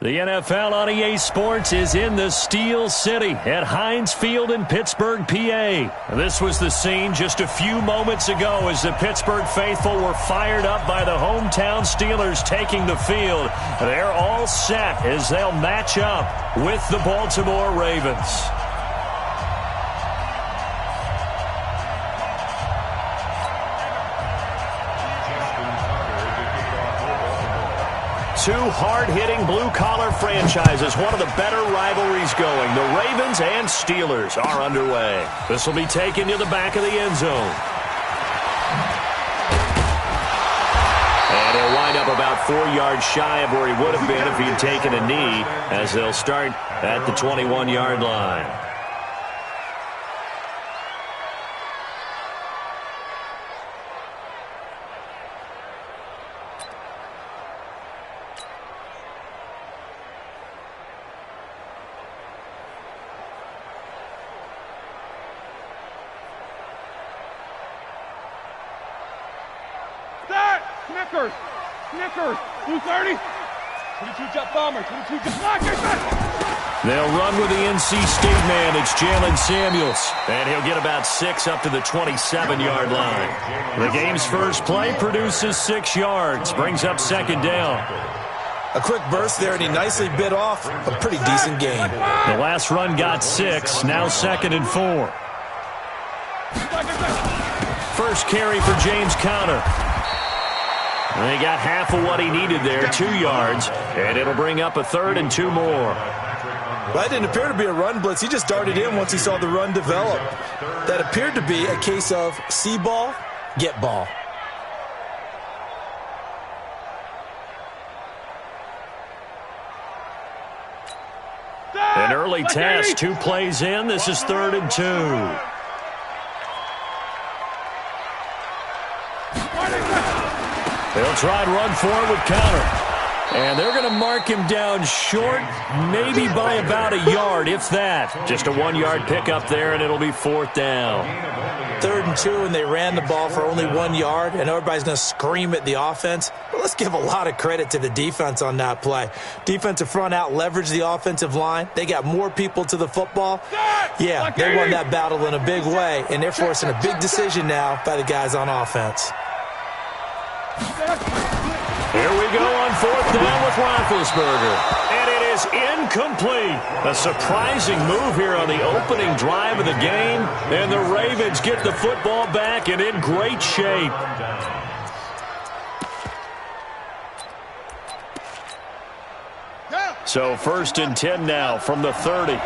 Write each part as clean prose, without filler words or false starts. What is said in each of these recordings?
The NFL on EA Sports is in the Steel City at Heinz Field in Pittsburgh, PA. This was the scene just a few moments ago as the Pittsburgh faithful were fired up by the hometown Steelers taking the field. They're all set as they'll match up with the Baltimore Ravens. Two hard-hitting blue-collar franchises, one of the better rivalries going. The Ravens and Steelers are underway. This will be taken to the back of the end zone. And he'll wind up about 4 yards shy of where he would have been if he had taken a knee, as they'll start at the 21-yard line. Snickers, 230. 22 jet bomber, 22 jet bomber. They'll run with the NC State man. It's Jalen Samuels. And he'll get about 6 up to the 27-yard line. The game's first play produces 6 yards. Brings up second down. A quick burst there, and he nicely bit off a pretty decent gain. The last run got 6. Now second and 4. First carry for James Conner. And he got half of what he needed there, 2 yards, and it'll bring up a 3rd and 2 more. Well, that didn't appear to be a run blitz. He just darted in once he saw the run develop. That appeared to be a case of see ball, get ball. An early test, 2 plays in. This is 3rd and 2. They'll try and run for it with Conner. And they're going to mark him down short, maybe by about a yard, if that. Just a 1-yard pickup there, and it'll be 4th down. 3rd and 2, and they ran the ball for only 1 yard, and everybody's going to scream at the offense. But let's give a lot of credit to the defense on that play. Defensive front out leveraged the offensive line. They got more people to the football. Yeah, they won that battle in a big way, and they're forcing a big decision now by the guys on offense. Here we go on 4th down with Roethlisberger. And it is incomplete. A surprising move here on the opening drive of the game. And the Ravens get the football back and in great shape. So 1st and 10 now from the 30.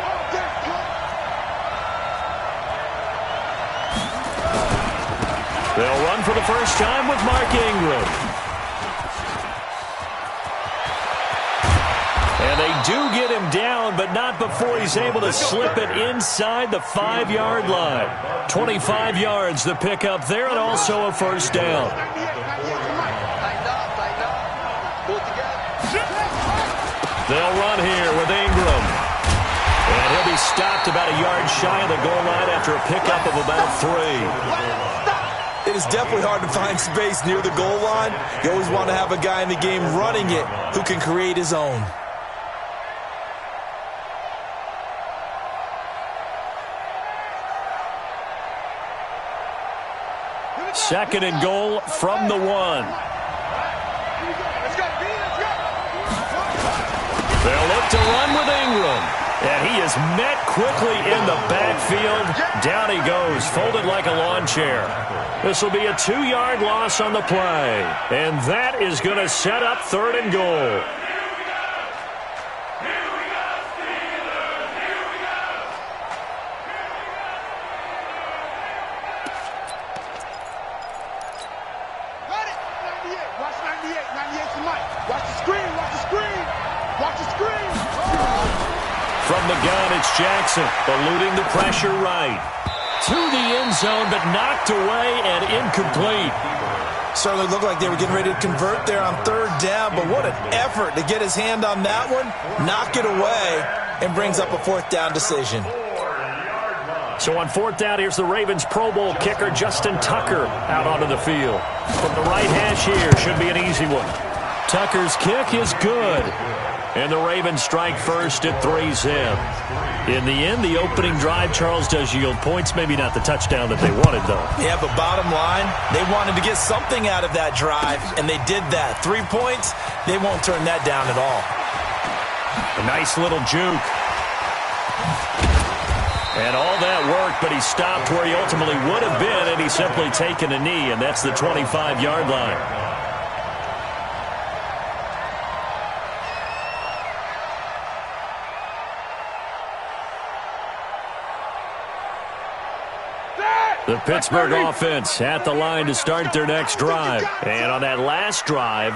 They'll run for the first time with Mark Ingram. And they do get him down, but not before he's able to slip it inside the 5-yard line. 25 yards the pickup there, and also a first down. They'll run here with Ingram. And he'll be stopped about a yard shy of the goal line after a pickup of about 3. It is definitely hard to find space near the goal line. You always want to have a guy in the game running it who can create his own. Second and goal from the 1. They'll look to run with Ingram. And he is met quickly in the backfield. Down he goes, folded like a lawn chair. This will be a 2-yard loss on the play. And that is going to set up 3rd and goal. From the gun, it's Jackson, eluding the pressure right. To the end zone, but knocked away and incomplete. Certainly looked like they were getting ready to convert there on 3rd down, but what an effort to get his hand on that one, knock it away, and brings up a 4th down decision. So on 4th down, here's the Ravens Pro Bowl kicker, Justin Tucker, out onto the field. From the right hash here, should be an easy one. Tucker's kick is good. And the Ravens strike first at 3-zip. In the end, the opening drive, Charles, does yield points. Maybe not the touchdown that they wanted, though. Yeah, but bottom line, they wanted to get something out of that drive, and they did that. 3 points, they won't turn that down at all. A nice little juke. And all that worked, but he stopped where he ultimately would have been, and he's simply taken a knee, and that's the 25-yard line. The Pittsburgh offense at the line to start their next drive. And on that last drive,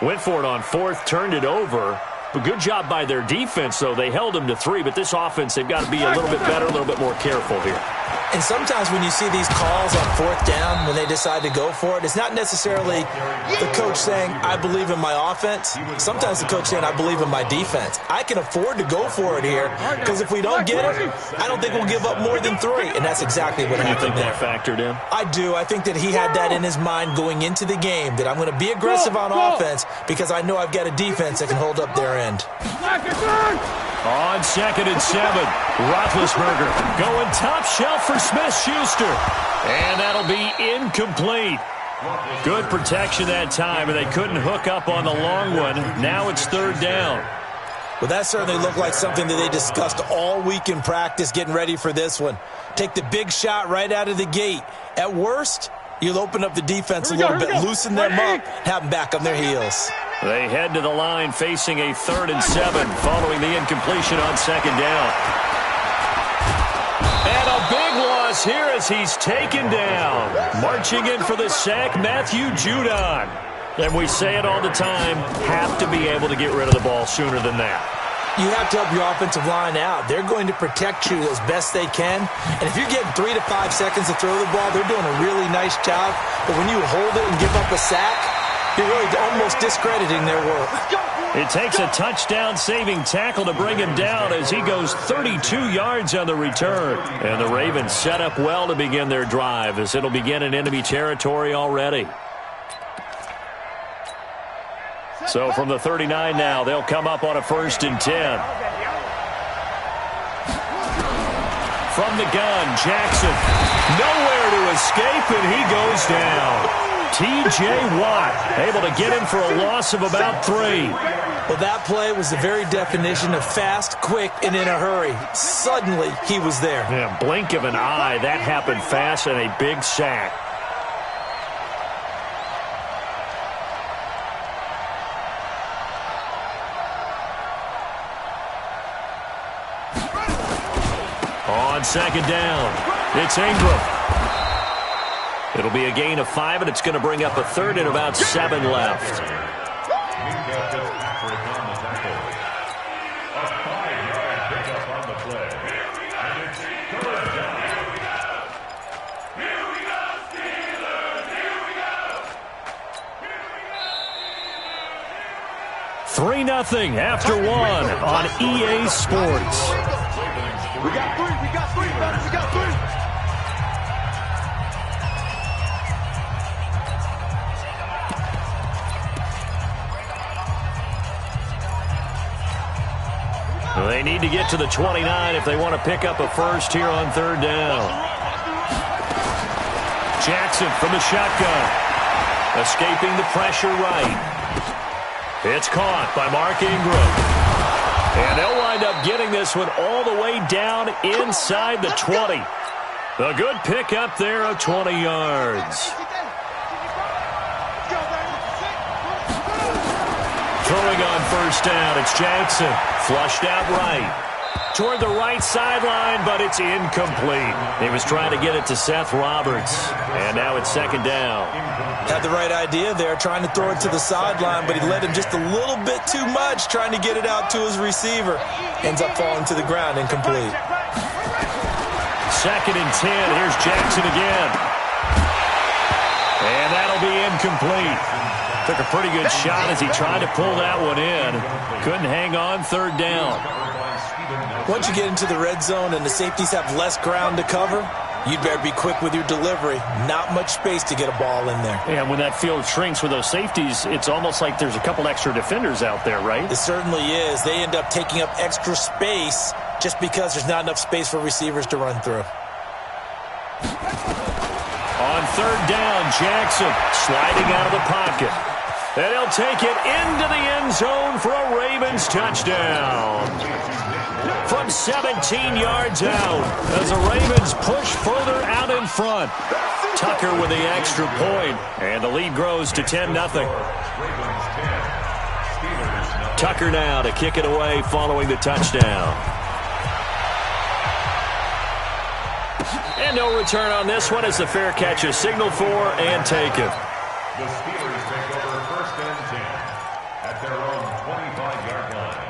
went for it on fourth, turned it over. But good job by their defense, though. They held them to 3, but this offense, they've got to be a little bit better, a little bit more careful here. And sometimes when you see these calls on fourth down, when they decide to go for it, it's not necessarily the coach saying, I believe in my offense. Sometimes the coach saying, I believe in my defense. I can afford to go for it here because if we don't get it, I don't think we'll give up more than 3. And that's exactly what happened there. You think that factored in? I do. I think that he had that in his mind going into the game, that I'm going to be aggressive on offense because I know I've got a defense that can hold up their end. On 2nd and 7, Roethlisberger going top shelf for Smith-Schuster. And that'll be incomplete. Good protection that time, and they couldn't hook up on the long one. Now it's 3rd down. Well, that certainly looked like something that they discussed all week in practice getting ready for this one. Take the big shot right out of the gate. At worst, you'll open up the defense a little bit, loosen them up, have them back on their heels. They head to the line facing a 3rd and 7 following the incompletion on 2nd down. And a big loss here as he's taken down. Marching in for the sack, Matthew Judon. And we say it all the time, have to be able to get rid of the ball sooner than that. You have to help your offensive line out. They're going to protect you as best they can. And if you're getting 3 to 5 seconds to throw the ball, they're doing a really nice job. But when you hold it and give up a sack, you're really almost discrediting their work. It takes a touchdown-saving tackle to bring him down as he goes 32 yards on the return. And the Ravens set up well to begin their drive as it'll begin in enemy territory already. So from the 39 now, they'll come up on a 1st and 10. From the gun, Jackson. Nowhere to escape, and he goes down. T.J. Watt able to get him for a loss of about 3. Well, that play was the very definition of fast, quick, and in a hurry. Suddenly, he was there. Yeah, blink of an eye. That happened fast and a big sack. On 2nd down, it's Ingram. It'll be a gain of 5, and it's going to bring up a 3rd and about 7 left. Three 3-0 after 1 on EA Sports. We got 3, we got 3, fellas, we got 3. They need to get to the 29 if they want to pick up a first here on 3rd down. Jackson from the shotgun. Escaping the pressure right. It's caught by Mark Ingram. And they'll wind up getting this one all the way down inside the 20. A good pickup there of 20 yards. Throwing on 1st down, it's Jackson. Flushed out right. Toward the right sideline, but it's incomplete. He was trying to get it to Seth Roberts. And now it's 2nd down. Had the right idea there, trying to throw it to the sideline, but he led him just a little bit too much, trying to get it out to his receiver. Ends up falling to the ground, incomplete. 2nd and 10. Here's Jackson again. And that'll be incomplete. Took a pretty good shot as he tried to pull that one in. Couldn't hang on 3rd down. Once you get into the red zone and the safeties have less ground to cover, You'd better be quick with your delivery. Not much space to get a ball in there. Yeah, when that field shrinks with those safeties, it's almost like there's a couple extra defenders out there, right? It certainly is. They end up taking up extra space just because there's not enough space for receivers to run through. On third down, Jackson sliding out of the pocket. And he'll take it into the end zone for a Ravens touchdown. From 17 yards out as the Ravens push further out in front. Tucker with the extra point, and the lead grows to 10-0. Tucker now to kick it away following the touchdown. And no return on this one as the fair catch is signaled for and taken. The Steelers take over first and 10 at their own 25-yard line.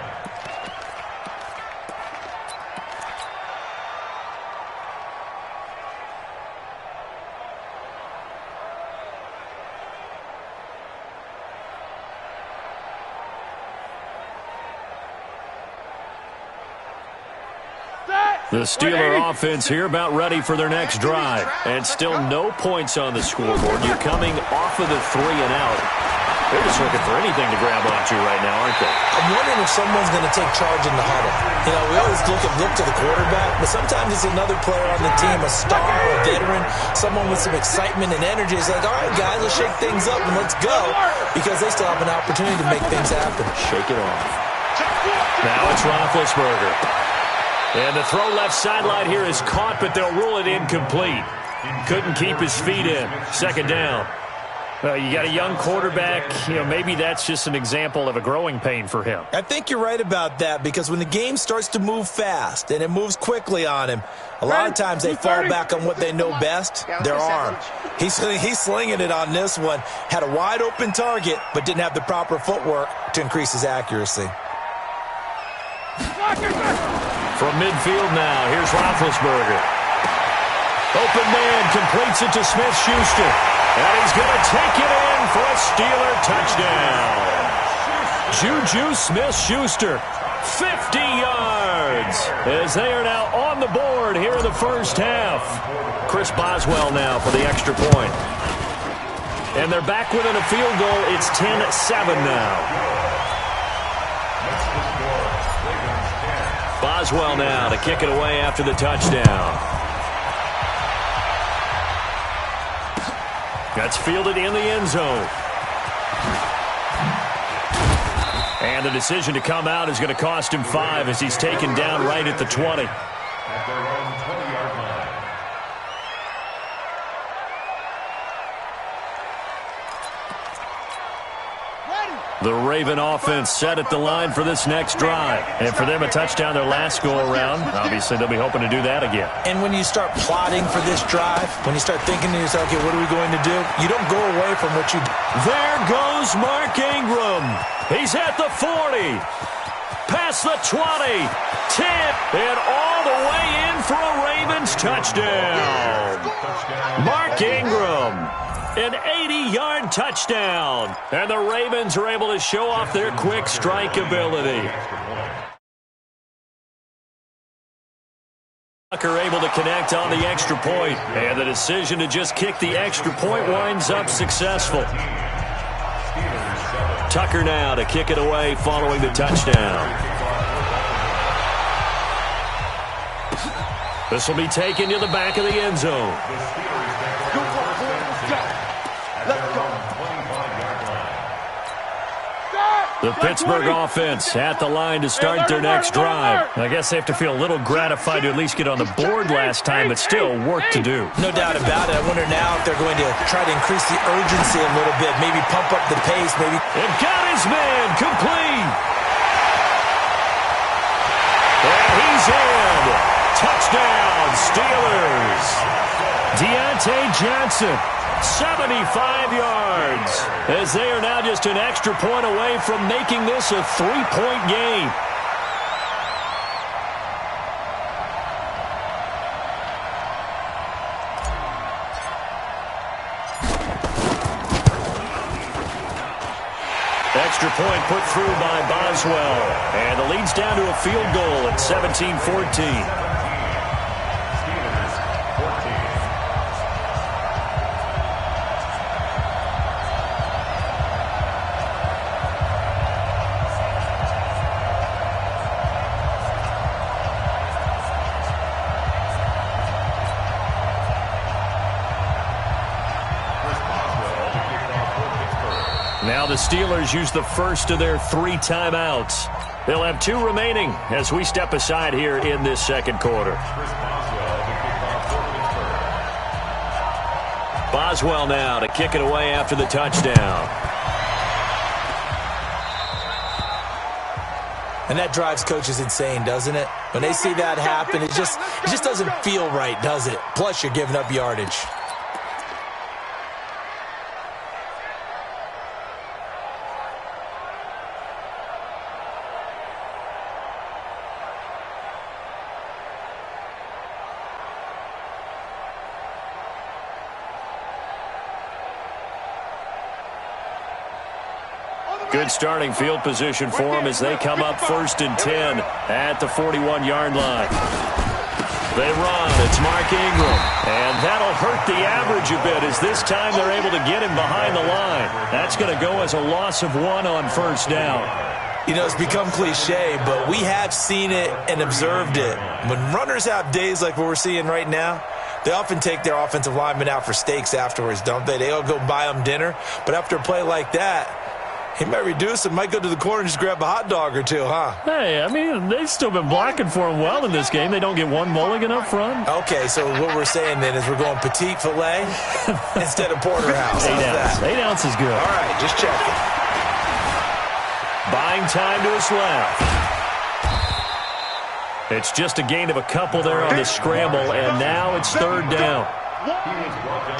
The Steeler offense here about ready for their next drive. And still no points on the scoreboard. You're coming off of the 3 and out. They're just looking for anything to grab onto right now, aren't they? I'm wondering if someone's going to take charge in the huddle. You know, we always look to the quarterback, but sometimes it's another player on the team, a star, a veteran, someone with some excitement and energy. It's like, all right, guys, let's shake things up and let's go, because they still have an opportunity to make things happen. Shake it off. Now it's Roethlisberger. And the throw left sideline here is caught, but they'll rule it incomplete. Couldn't keep his feet in. Second down. You got a young quarterback. You know, maybe that's just an example of a growing pain for him. I think you're right about that, because when the game starts to move fast and it moves quickly on him, a lot of times they fall back on what they know best, their arm. He's slinging it on this one. Had a wide open target, but didn't have the proper footwork to increase his accuracy. From midfield now, here's Roethlisberger. Open man completes it to Smith-Schuster. And he's going to take it in for a Steeler touchdown. Juju Smith-Schuster, 50 yards, as they are now on the board here in the first half. Chris Boswell now for the extra point. And they're back within a field goal. It's 10-7 now. Boswell now to kick it away after the touchdown. That's fielded in the end zone. And the decision to come out is going to cost him 5 as he's taken down right at the 20. At their own 20-yard line. The Raven offense set at the line for this next drive. And for them, a touchdown their last go-around. Obviously, they'll be hoping to do that again. And when you start plotting for this drive, when you start thinking to yourself, okay, what are we going to do? You don't go away from what you do. There goes Mark Ingram. He's at the 40. Past the 20. 10. And all the way in for a Ravens touchdown. Mark Ingram. An 80-yard touchdown. And the Ravens are able to show off their quick strike ability. Tucker able to connect on the extra point. And the decision to just kick the extra point winds up successful. Tucker now to kick it away following the touchdown. This will be taken to the back of the end zone. The Pittsburgh offense at the line to start their next drive. I guess they have to feel a little gratified to at least get on the board last time, but still work to do. No doubt about it. I wonder now if they're going to try to increase the urgency a little bit, maybe pump up the pace, maybe. And got his man complete. And he's in. Touchdown, Steelers. Deontay Johnson, 75 yards, as they are now just an extra point away from making this a 3-point game. Extra point put through by Boswell, and the lead's down to a field goal at 17-14. the Steelers use the first of their 3 timeouts. They'll have 2 remaining as we step aside here in this second quarter. Boswell now to kick it away after the touchdown. And that drives coaches insane, doesn't it? When they see that happen, it just doesn't feel right, does it? Plus, you're giving up yardage. Good starting field position for them as they come up 1st and 10 at the 41-yard line. They run. It's Mark Ingram. And that'll hurt the average a bit as this time they're able to get him behind the line. That's going to go as a loss of 1 on 1st down. You know, it's become cliche, but we have seen it and observed it. When runners have days like what we're seeing right now, they often take their offensive linemen out for steaks afterwards, don't they? They all go buy them dinner. But after a play like that, he might reduce and might go to the corner and just grab a hot dog or 2, huh? Hey, I mean, they've still been blocking for him well in this game. They don't get 1 mulligan up front. Okay, so what we're saying then is we're going petite filet instead of porterhouse. 8 ounce. 8 ounce is good. All right, just checking. Buying time to his left. It's just a gain of a couple there on the scramble, and now it's 3rd down.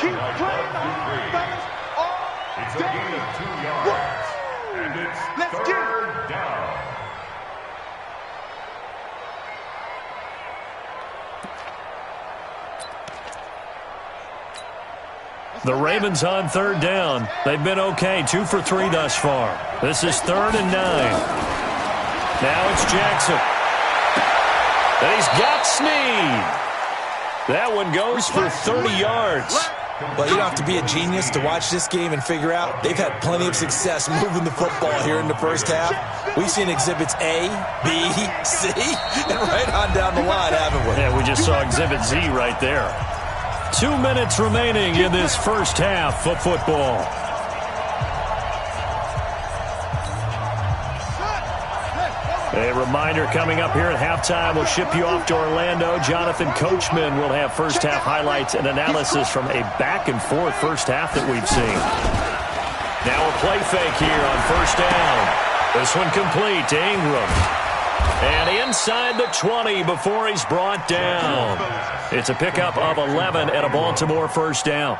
Keep playing on. It's a gain of 2 yards. And it's 3rd down. The Ravens on 3rd down. They've been okay, 2 for 3 thus far. This is 3rd and 9. Now it's Jackson. And he's got Snead. That one goes for 30 yards. Well, you don't have to be a genius to watch this game and figure out they've had plenty of success moving the football here in the first half. We've seen exhibits A, B, C, and right on down the line, haven't we? Yeah, we just saw exhibit Z right there. 2 minutes remaining in this first half of football. A reminder coming up here at halftime. We'll ship you off to Orlando. Jonathan Coachman will have first half highlights and analysis from a back-and-forth first half that we've seen. Now a play fake here on 1st down. This one complete to Ingram. And inside the 20 before he's brought down. It's a pickup of 11 and a Baltimore 1st down.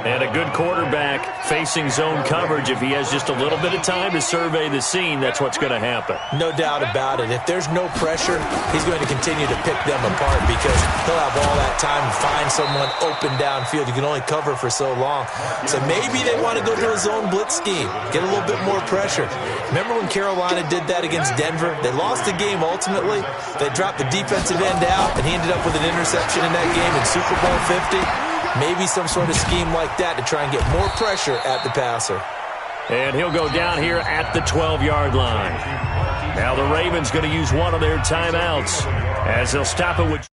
And a good quarterback facing zone coverage. If he has just a little bit of time to survey the scene, that's what's going to happen. No doubt about it. If there's no pressure, he's going to continue to pick them apart because he'll have all that time to find someone open downfield. You can only cover for so long. So maybe they want to go to a zone blitz scheme, get a little bit more pressure. Remember when Carolina did that against Denver? They lost the game ultimately. They dropped the defensive end out, and he ended up with an interception in that game in Super Bowl 50. Maybe some sort of scheme like that to try and get more pressure at the passer. And he'll go down here at the 12-yard line. Now the Ravens going to use one of their timeouts as they'll stop it with...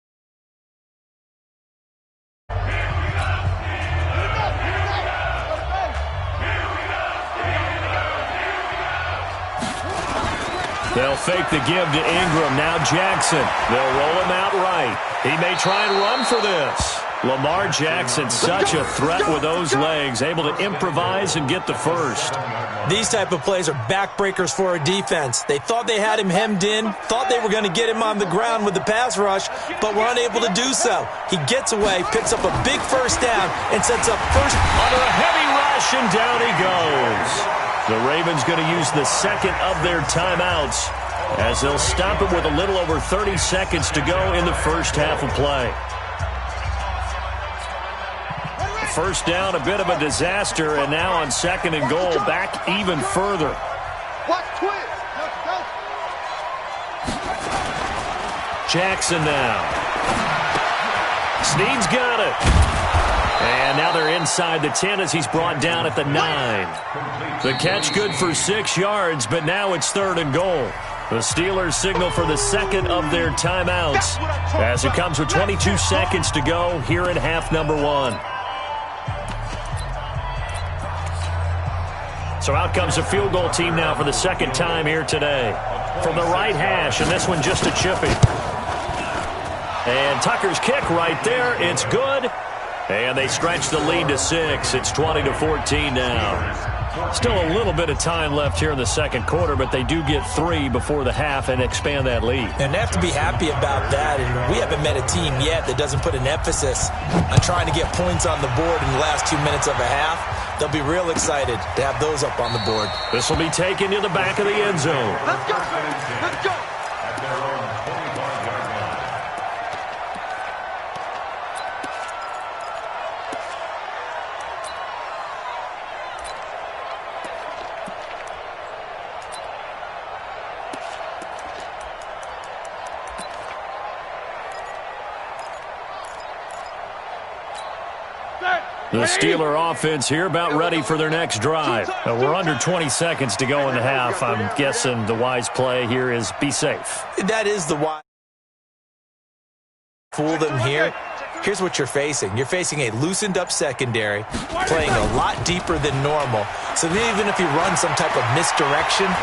They'll fake the give to Ingram. Now Jackson. They'll roll him out right. He may try and run for this. Lamar Jackson, such a threat with those legs, able to improvise and get the first. These type of plays are backbreakers for a defense. They thought they had him hemmed in, thought they were going to get him on the ground with the pass rush, but were unable to do so. He gets away, picks up a big 1st down, and sets up first under a heavy rush, and down he goes. The Ravens going to use the second of their timeouts as they'll stop it with a little over 30 seconds to go in the first half of play. 1st down, a bit of a disaster, and now on 2nd and goal, back even further. Jackson now. Snead's got it. And now they're inside the 10 as he's brought down at the 9. The catch good for 6 yards, but now it's 3rd and goal. The Steelers signal for the second of their timeouts as it comes with 22 seconds to go here in half number 1. So out comes a field goal team now for the second time here today. From the right hash, and this one just a chippy. And Tucker's kick right there. It's good. And they stretch the lead to 6. It's 20-14 now. Still a little bit of time left here in the second quarter, but they do get 3 before the half and expand that lead. And they have to be happy about that. And we haven't met a team yet that doesn't put an emphasis on trying to get points on the board in the last 2 minutes of a half. They'll be real excited to have those up on the board. This will be taken to the back of the end zone. Let's go. Let's go. At their own 25-yard line. The Steeler offense here about ready for their next drive. We're under 20 seconds to go in the half. I'm guessing the wise play here is be safe. That is the wise. Fool them here. Here's what you're facing. You're facing a loosened up secondary, playing a lot deeper than normal. So even if you run some type of misdirection,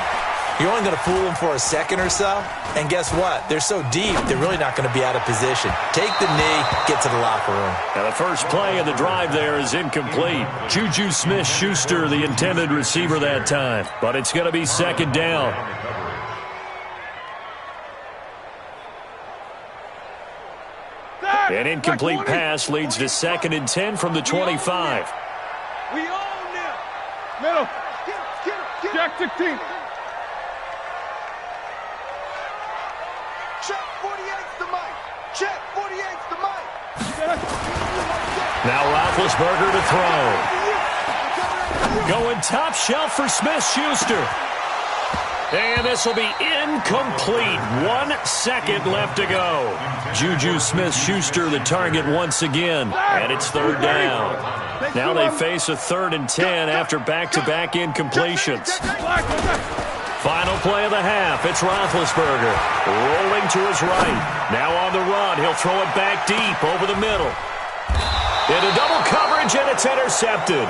you're only going to fool them for a second or so. And guess what? They're so deep, they're really not going to be out of position. Take the knee, get to the locker room. Now the first play of the drive there is incomplete. Juju Smith-Schuster, the intended receiver that time. But it's going to be second down. An incomplete pass leads to 2nd and 10 from the 25. We own them. Middle. Jack 16. Check 48's the mic. Check 48's the mic. Now Roethlisberger to throw. Going top shelf for Smith-Schuster. And this will be incomplete. 1 second left to go. Juju Smith-Schuster the target once again. And it's 3rd down. Now they face a 3rd and 10 after back-to-back incompletions. Final play of the half. It's Roethlisberger rolling to his right. Now on the run. He'll throw it back deep over the middle. Into double coverage, and it's intercepted.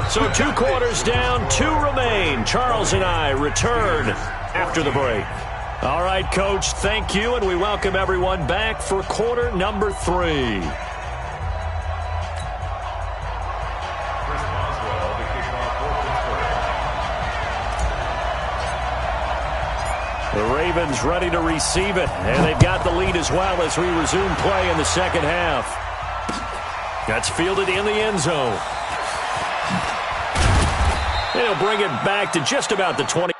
So 2 quarters down, 2 remain. Charles and I return after the break. All right, Coach, thank you, and we welcome everyone back for quarter number 3. The Ravens ready to receive it, and they've got the lead as well as we resume play in the second half. That's fielded in the end zone. They'll bring it back to just about the 20.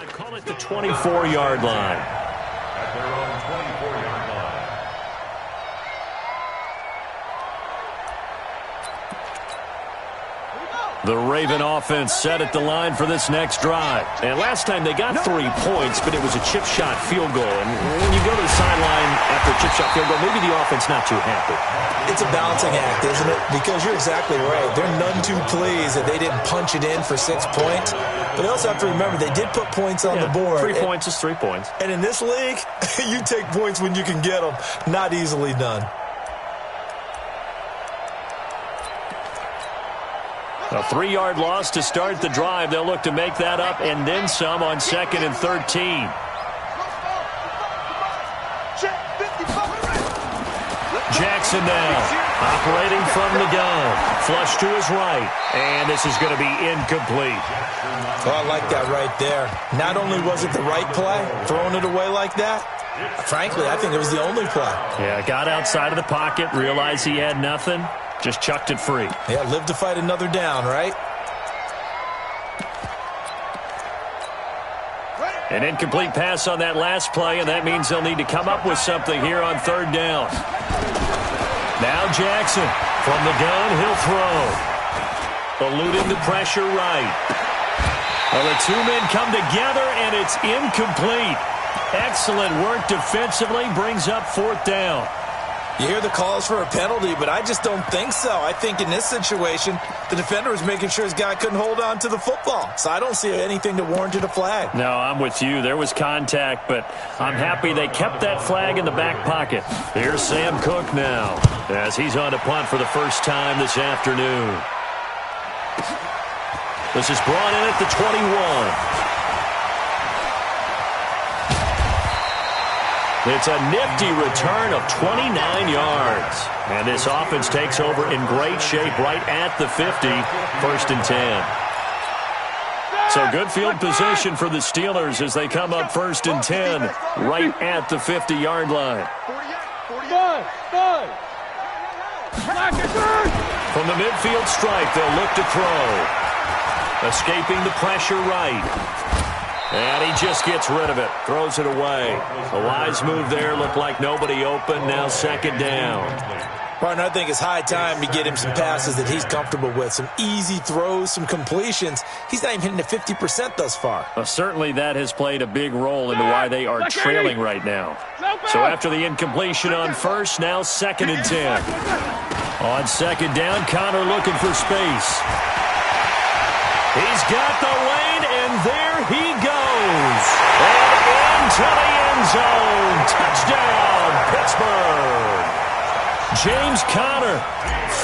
Call it the 24-yard line. At their own 24-yard line. The Raven offense set at the line for this next drive. And last time they got 3 points, but it was a chip shot field goal. And when you go to the sideline after a chip shot field goal, maybe the offense not too happy. It's a balancing act, isn't it? Because you're exactly right. They're none too pleased that they didn't punch it in for 6 points. But they also have to remember they did put points on the board. 3 points is 3 points. And in this league, you take points when you can get them. Not easily done. A 3-yard loss to start the drive. They'll look to make that up and then some on 2nd and 13. Jackson now, operating from the gun. Flush to his right, and this is going to be incomplete. Oh, I like that right there. Not only was it the right play, throwing it away like that, frankly, I think it was the only play. Yeah, got outside of the pocket, realized he had nothing, just chucked it free. Yeah, live to fight another down, right? An incomplete pass on that last play, and that means they'll need to come up with something here on 3rd down. Now Jackson From the gun, he'll throw. Eluding the pressure right. Well, the two men come together, and it's incomplete. Excellent work defensively, brings up fourth down. You hear the calls for a penalty, but I just don't think so. I think in this situation, the defender was making sure his guy couldn't hold on to the football. So I don't see anything that warranted a flag. No, I'm with you. There was contact, but I'm happy they kept that flag in the back pocket. Here's Sam Cook now, as he's on to punt for the first time this afternoon. This is brought in at the 21. It's a nifty return of 29 yards. And this offense takes over in great shape right at the 50, first and 10. So good field position for the Steelers as they come up first and 10 right at the 50-yard line. From the midfield stripe, they'll look to throw. Escaping the pressure right. And he just gets rid of it. Throws it away. A wise move there. Looked like nobody open. Now second down. Partner, I think it's high time to get him some passes that he's comfortable with. Some easy throws, some completions. He's not even hitting the 50% thus far. Well, certainly that has played a big role into why they are trailing right now. So after the incompletion on first, now second and 10. On second down, Connor looking for space. He's got the lane, and there he goes. And into the end zone. Touchdown, Pittsburgh. James Conner,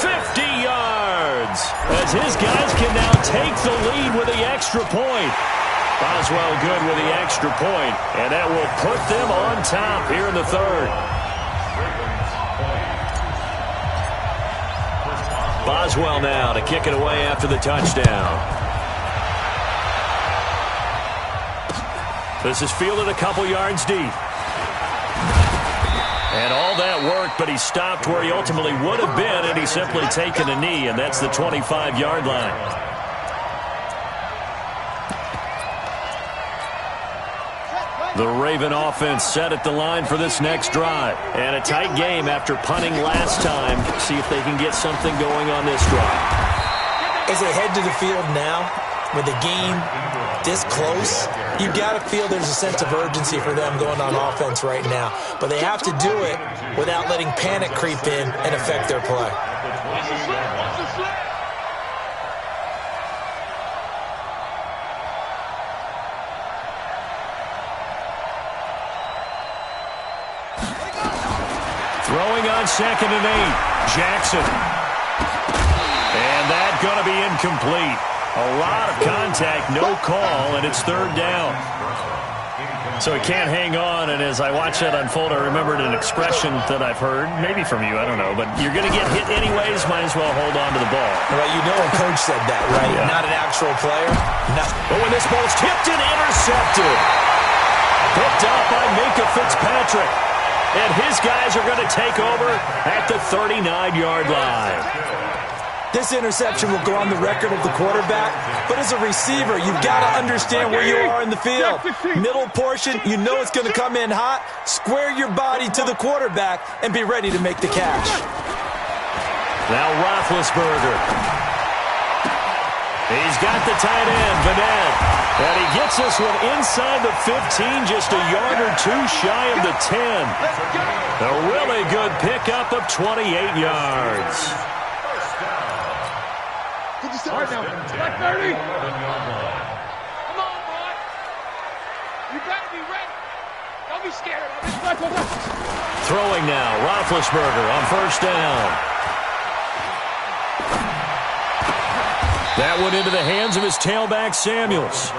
50 yards. As his guys can now take the lead with the extra point. Boswell good with the extra point, and that will put them on top here in the third. Boswell now to kick it away after the touchdown. This is fielded a couple yards deep. And all that work, but he stopped where he ultimately would have been, and he's simply taken a knee, and that's the 25-yard line. The Raven offense set at the line for this next drive. And a tight game after punting last time. See if they can get something going on this drive. As they head to the field now, with the game this close, you've got to feel there's a sense of urgency for them going on offense right now. But they have to do it without letting panic creep in and affect their play. Throwing on second and 8, Jackson. And that going to be incomplete. A lot of contact, no call, and it's third down. So he can't hang on, and as I watch that unfold, I remembered an expression that I've heard, maybe from you, I don't know, but you're going to get hit anyways, might as well hold on to the ball. Well, you know a coach said that, right? Yeah. Not an actual player. No. But when this ball's tipped and intercepted, picked up by Minkah Fitzpatrick, and his guys are going to take over at the 39-yard line. This interception will go on the record of the quarterback, but as a receiver, you've got to understand where you are in the field. Middle portion, you know it's going to come in hot. Square your body to the quarterback and be ready to make the catch. Now Roethlisberger. He's got the tight end, Vanette. And he gets this one inside the 15, just a yard or two shy of the 10. A really good pickup of 28 yards. All right now, Black 30. Come on, boy. You better be ready. Don't be scared of it. Throwing now, Roethlisberger on first down. That went into the hands of his tailback, Samuels.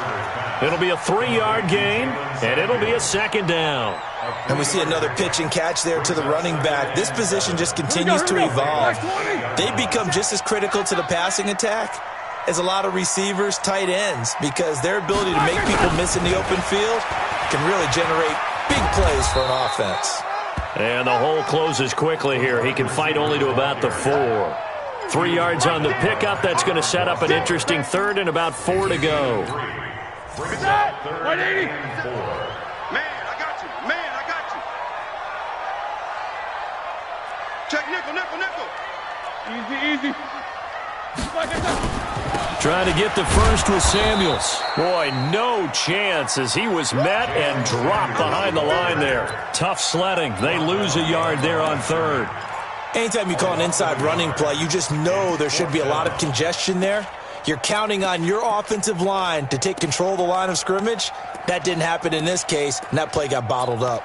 It'll be a 3-yard gain, and it'll be a second down. And we see another pitch and catch there to the running back. This position just continues to evolve. They become just as critical to the passing attack as a lot of receivers, tight ends, because their ability to make people miss in the open field can really generate big plays for an offense. And the hole closes quickly here. He can fight only to about the 4. 3 yards on the pickup. That's going to set up an interesting third and about 4 to go. 180. Check nickel. Easy. Trying to get the first with Samuels. Boy, no chance as he was met and dropped behind the line there. Tough sledding. They lose a yard there on third. Anytime you call an inside running play, you just know there should be a lot of congestion there. You're counting on your offensive line to take control of the line of scrimmage. That didn't happen in this case, and that play got bottled up.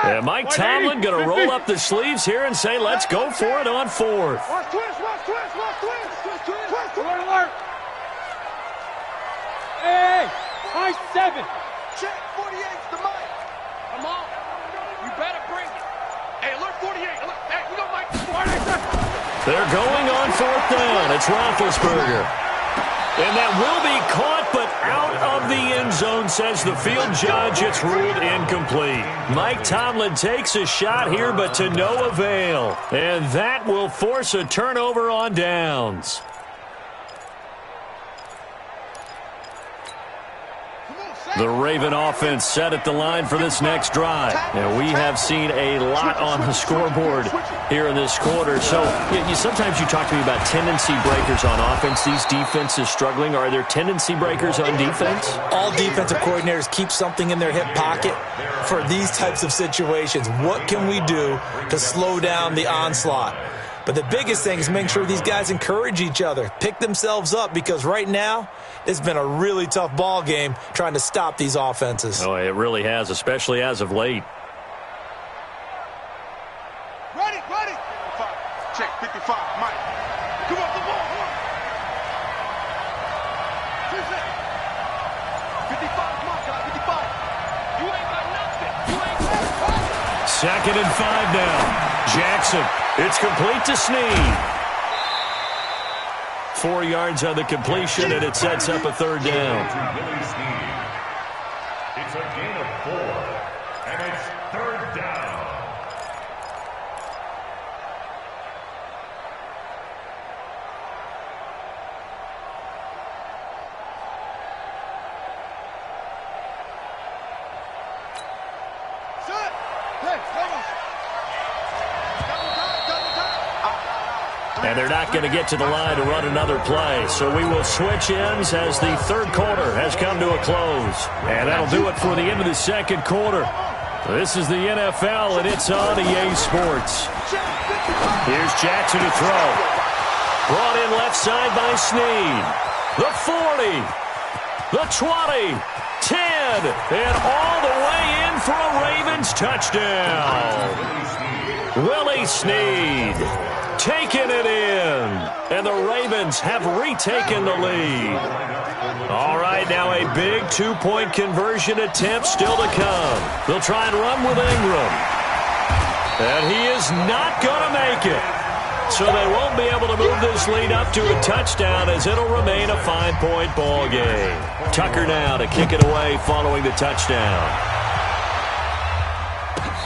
And Mike Tomlin going to roll up the sleeves here and say, let's go for it on fourth. Watch twist. Alert. Hey, high 7. Check, 48's the mic. Come on. You better bring it. Hey, alert 48. Alert. Hey, we got Mike. They're going on fourth down. It's Roethlisberger. And that will be caught, but out of the end zone, says the field judge. It's ruled incomplete. Mike Tomlin takes a shot here, but to no avail. And that will force a turnover on downs. The Raven offense set at the line for this next drive. And we have seen a lot on the scoreboard here in this quarter. So sometimes you talk to me about tendency breakers on offense. These defenses struggling. Are there tendency breakers on defense? All defensive coordinators keep something in their hip pocket for these types of situations. What can we do to slow down the onslaught? But the biggest thing is make sure these guys encourage each other, pick themselves up, because right now it's been a really tough ball game trying to stop these offenses. Oh, it really has, especially as of late. Ready. Check, 55, Mike. Come on. 55, Mike, 55. You ain't got nothing. Second and 5 now. Jackson. It's complete to Snead. 4 yards on the completion, and it sets up a third down. It's a gain of 4, and it's third down. Set. Hey, come on. And they're not going to get to the line to run another play. So we will switch ends as the third quarter has come to a close. And that'll do it for the end of the second quarter. This is the NFL, and it's on EA Sports. Here's Jackson to throw. Brought in left side by Snead. The 40. The 20. 10. And all the way in for a Ravens touchdown. Willie Snead taking it in, and the Ravens have retaken the lead. All right, now a big two-point conversion attempt still to come. They'll try and run with Ingram, and he is not going to make it. So they won't be able to move this lead up to a touchdown, as it'll remain a 5-point ball game. Tucker now to kick it away following the touchdown.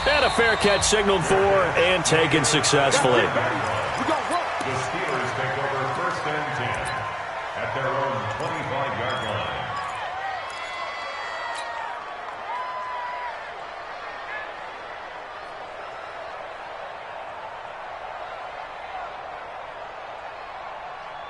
And a fair catch signaled for and taken successfully. The Steelers take over first and 10 at their own 25-yard line.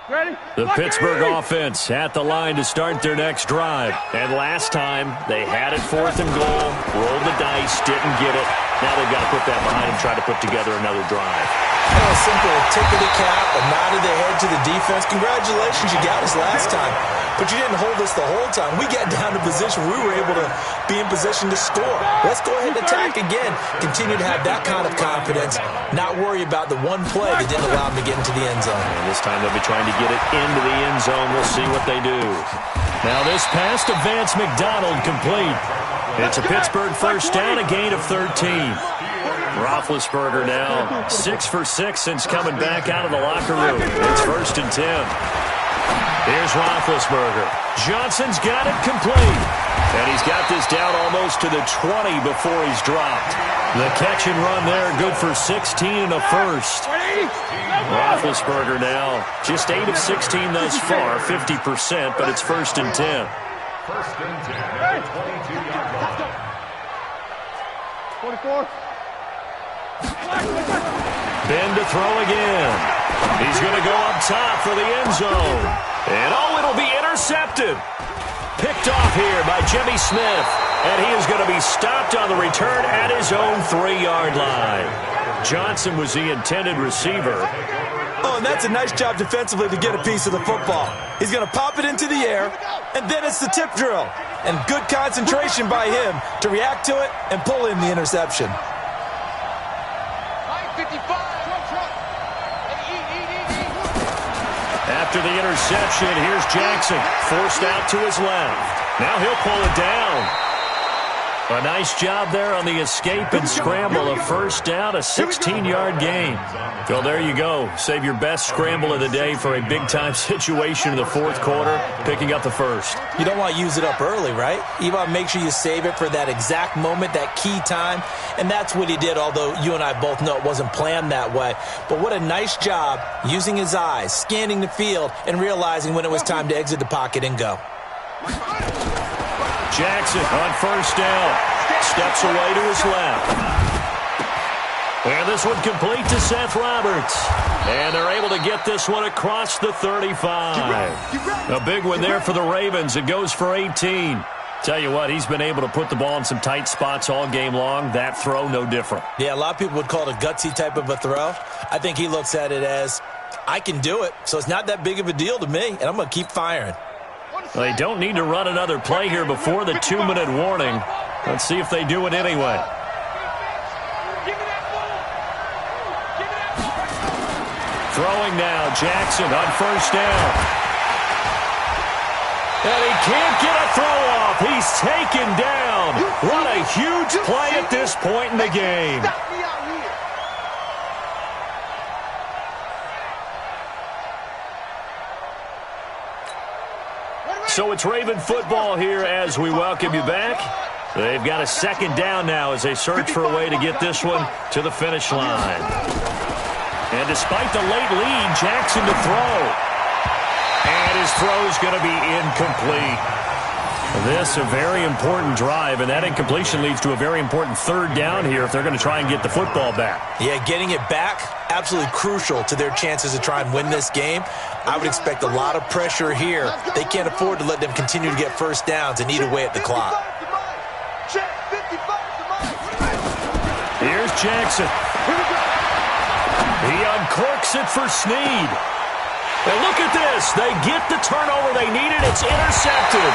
Ready? The Pittsburgh offense at the line to start their next drive. And last time, they had it 4th and goal, rolled the dice, didn't get it. Now they've got to put that behind and try to put together another drive. A simple tip of the cap, a nod of the head to the defense. Congratulations, you got us last time. But you didn't hold us the whole time. We got down to position. We were able to be in position to score. Let's go ahead and attack again. Continue to have that kind of confidence. Not worry about the one play that didn't allow them to get into the end zone. And this time they'll be trying to get it into the end zone. We'll see what they do. Now this pass to Vance McDonald complete. It's a Pittsburgh first down, a gain of 13. Roethlisberger now 6 for 6 since coming back out of the locker room. It's 1st and 10. Here's Roethlisberger. Johnson's got it complete. And he's got this down almost to the 20 before he's dropped. The catch and run there, good for 16 and a first. Roethlisberger now just 8 of 16 thus far, 50%, but it's 1st and 10. First and 10 at the 22-yard line. 24. Ben to throw again. He's going to go up top for the end zone. And, it'll be intercepted. Picked off here by Jimmy Smith. And he is going to be stopped on the return at his own 3-yard line. Johnson was the intended receiver. Oh, and that's a nice job defensively to get a piece of the football. He's going to pop it into the air, and then it's the tip drill. And good concentration by him to react to it and pull in the interception. After the interception, here's Jackson, forced out to his left. Now he'll pull it down. A nice job there on the escape and scramble. A first down, a 16-yard gain. So there you go. Save your best scramble of the day for a big-time situation in the fourth quarter, picking up the first. You don't want to use it up early, right? You want to make sure you save it for that exact moment, that key time. And that's what he did, although you and I both know it wasn't planned that way. But what a nice job using his eyes, scanning the field, and realizing when it was time to exit the pocket and go. Jackson on first down. Steps away to his left. And this one complete to Seth Roberts. And they're able to get this one across the 35. A big one there for the Ravens. It goes for 18. Tell you what, he's been able to put the ball in some tight spots all game long. That throw, no different. Yeah, a lot of people would call it a gutsy type of a throw. I think he looks at it as, I can do it, so it's not that big of a deal to me, and I'm going to keep firing. Well, they don't need to run another play here before the 2-minute warning. Let's see if they do it anyway. Throwing now, Jackson on first down. And he can't get a throw off. He's taken down. What a huge play at this point in the game. So it's Raven football here as we welcome you back. They've got a second down now as they search for a way to get this one to the finish line. And despite the late lead, Jackson to throw. And his throw is going to be incomplete. This a very important drive, and that incompletion leads to a very important third down here if they're going to try and get the football back. Yeah, getting it back, absolutely crucial to their chances to try and win this game. I would expect a lot of pressure here. They can't afford to let them continue to get first downs and eat away at the clock. Here's Jackson. He uncorks it for Snead. And look at this. They get the turnover they needed. It's intercepted.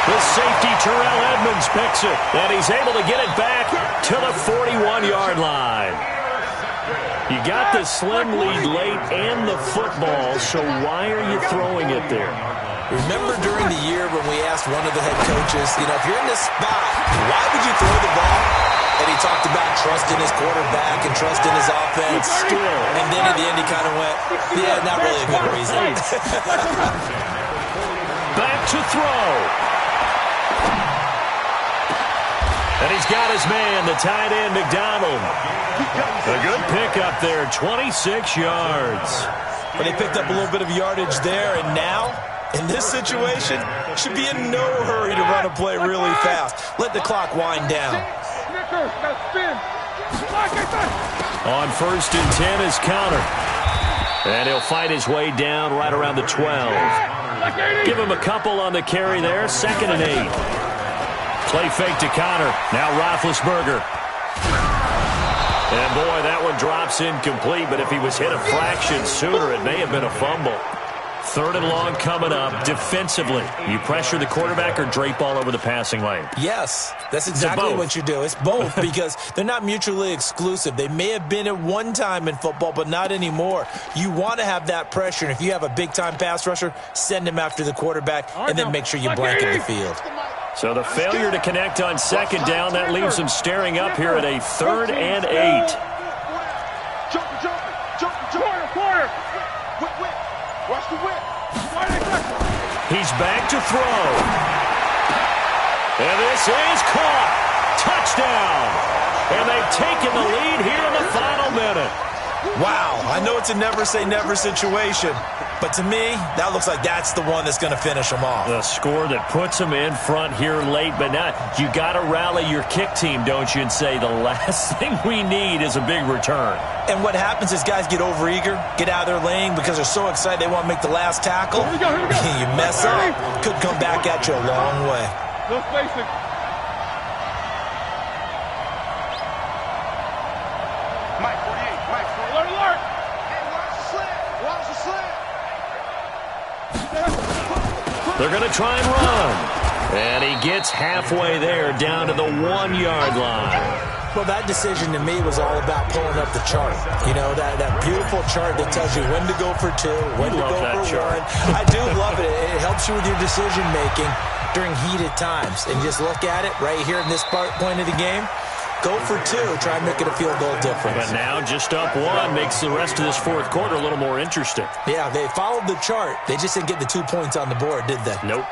The safety, Terrell Edmonds, picks it. And he's able to get it back to the 41-yard line. You got the slim lead late and the football, so why are you throwing it there? Remember during the year when we asked one of the head coaches, if you're in this spot, why would you throw the ball? And he talked about trusting his quarterback and trusting his offense. And then at the end he kind of went, yeah, not really a good reason. Back to throw. And he's got his man, the tight end, McDonald. A good pickup there, 26 yards. But they picked up a little bit of yardage there, and now, in this situation, should be in no hurry to run a play really fast. Let the clock wind down. On first and 10 is Counter. And he'll fight his way down right around the 12. Give him a couple on the carry there, 2nd and 8. Play fake to Connor. Now Roethlisberger. And boy, that one drops incomplete, but if he was hit a fraction sooner, it may have been a fumble. 3rd and long coming up. Defensively, you pressure the quarterback or drape all over the passing lane? Yes, that's exactly what you do. It's both because they're not mutually exclusive. They may have been at one time in football, but not anymore. You want to have that pressure, and if you have a big-time pass rusher, send him after the quarterback, and then make sure you blanket the field. So the failure to connect on 2nd down, that leaves them staring up here at a 3rd and 8. He's back to throw. And this is caught. Touchdown. And they've taken the lead here in the final minute. Wow, I know it's a never say never situation, but to me, that looks like that's the one that's going to finish them off. The score that puts them in front here late, but now you got to rally your kick team, don't you, and say the last thing we need is a big return. And what happens is guys get overeager, get out of their lane because they're so excited they want to make the last tackle. Here we go. You mess up, could come back at you a long way. No spacing. Mike, 48. Mike, 48. Alert, alert. Hey, watch the slant. Watch the slant. They're going to try and run. And he gets halfway there down to the 1-yard line. Well, that decision to me was all about pulling up the chart. You know, that beautiful chart that tells you when to go for 2, when to go for 1. I do love it. It helps you with your decision-making during heated times. And just look at it right here in this point of the game. Go for 2, try and make it a field goal difference. But now just up 1 makes the rest of this fourth quarter a little more interesting. Yeah, they followed the chart. They just didn't get the 2 points on the board, did they? Nope.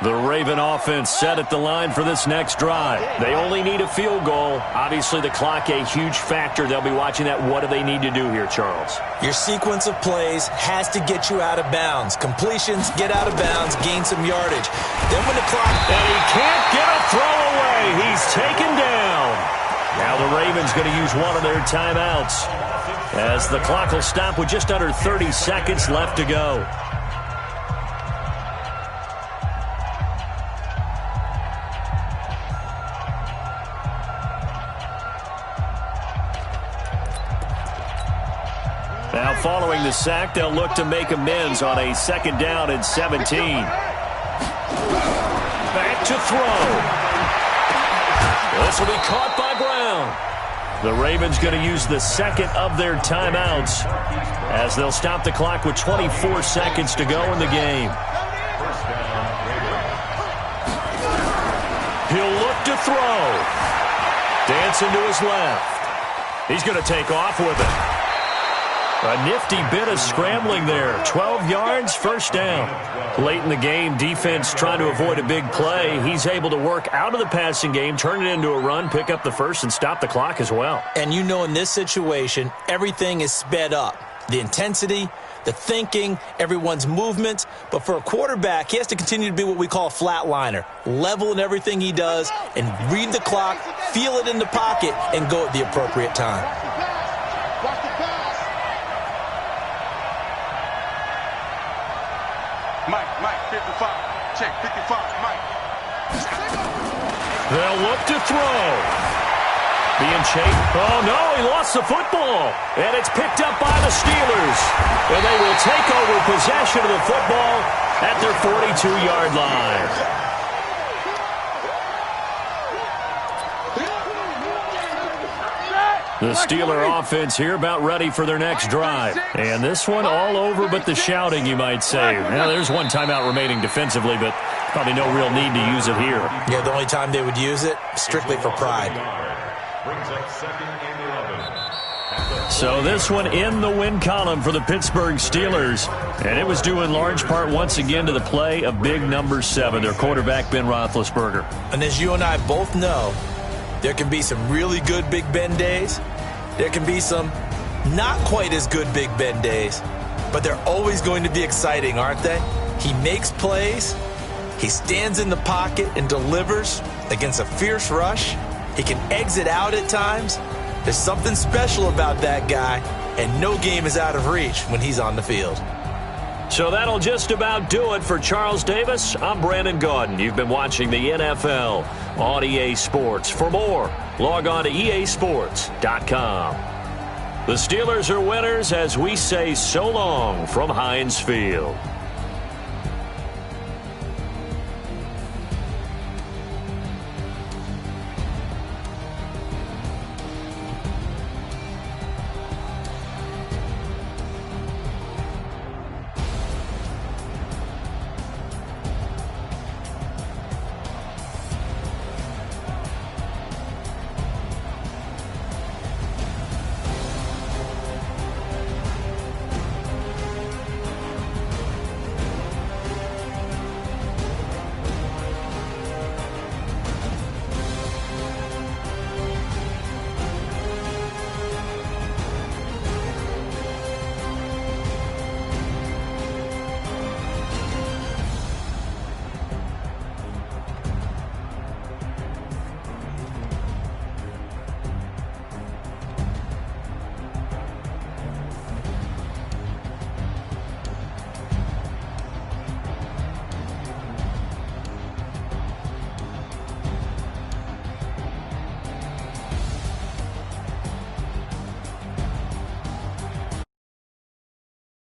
The Raven offense set at the line for this next drive. They only need a field goal. Obviously, the clock a huge factor. They'll be watching that. What do they need to do here, Charles? Your sequence of plays has to get you out of bounds. Completions, get out of bounds, gain some yardage. Then when the clock... And he can't get a throw away. He's taken down. Now the Ravens going to use one of their timeouts as the clock will stop with just under 30 seconds left to go. Now, following the sack, they'll look to make amends on a 2nd down and 17. Back to throw. This will be caught by Brown. The Ravens going to use the 2nd of their timeouts as they'll stop the clock with 24 seconds to go in the game. He'll look to throw. Dancing to his left. He's going to take off with it. A nifty bit of scrambling there. 12 yards, 1st down. Late in the game, defense trying to avoid a big play. He's able to work out of the passing game, turn it into a run, pick up the 1st, and stop the clock as well. And you know in this situation, everything is sped up. The intensity, the thinking, everyone's movements. But for a quarterback, he has to continue to be what we call a flatliner. Level in everything he does and read the clock, feel it in the pocket, and go at the appropriate time. Watch the pass. Mike, 55. Check, 55. Mike. They'll look to throw. Being chased. Oh, no, he lost the football. And it's picked up by the Steelers. And they will take over possession of the football at their 42-yard line. The Steeler offense here about ready for their next drive. And this one all over but the shouting, you might say. Now, there's one timeout remaining defensively, but probably no real need to use it here. Yeah, the only time they would use it, strictly for pride. Brings up 2nd and 11. So this one in the win column for the Pittsburgh Steelers. And it was due in large part once again to the play of big number 7, their quarterback Ben Roethlisberger. And as you and I both know, there can be some really good Big Ben days. There can be some not quite as good Big Ben days. But they're always going to be exciting, aren't they? He makes plays. He stands in the pocket and delivers against a fierce rush. He can exit out at times. There's something special about that guy, and no game is out of reach when he's on the field. So that'll just about do it for Charles Davis. I'm Brandon Gaudin. You've been watching the NFL on EA Sports. For more, log on to easports.com. The Steelers are winners as we say so long from Heinz Field.